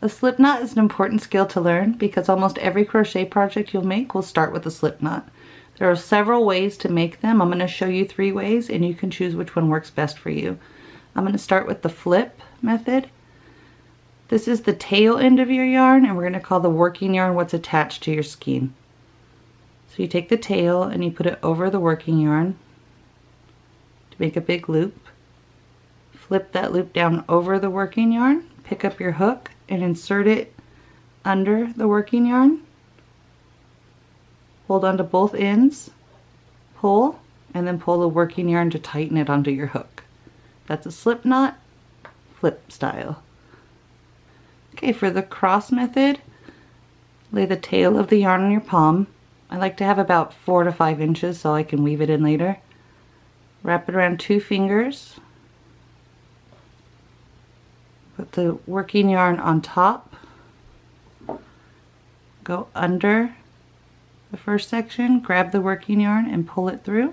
A slip knot is an important skill to learn because almost every crochet project you'll make will start with a slip knot. There are several ways to make them. I'm going to show you 3 ways and you can choose which one works best for you. I'm going to start with the flip method. This is the tail end of your yarn, and we're going to call the working yarn what's attached to your skein. So you take the tail and you put it over the working yarn to make a big loop. Flip that loop down over the working yarn, pick up your hook and insert it under the working yarn. Hold onto both ends, pull, and then pull the working yarn to tighten it onto your hook. That's a slip knot, flip style. Okay, for the cross method, lay the tail of the yarn on your palm. I like to have about 4 to 5 inches so I can weave it in later. Wrap it around 2 fingers. Put the working yarn on top. Go under the first section, grab the working yarn and pull it through.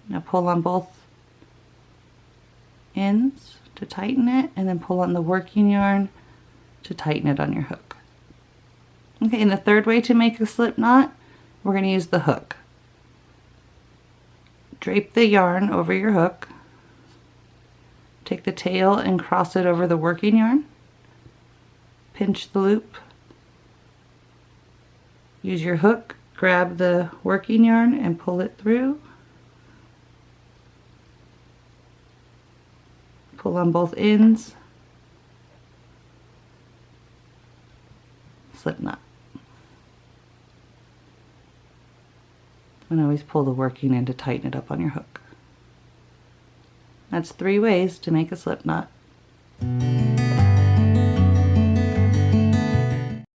Now pull on both ends to tighten it, and then pull on the working yarn to tighten it on your hook. Okay, and the third way to make a slip knot, we're going to use the hook. Drape the yarn over your hook. Take the tail and cross it over the working yarn. Pinch the loop. Use your hook, grab the working yarn and pull it through. Pull on both ends. Slip knot. And always pull the working in to tighten it up on your hook. That's 3 ways to make a slip knot.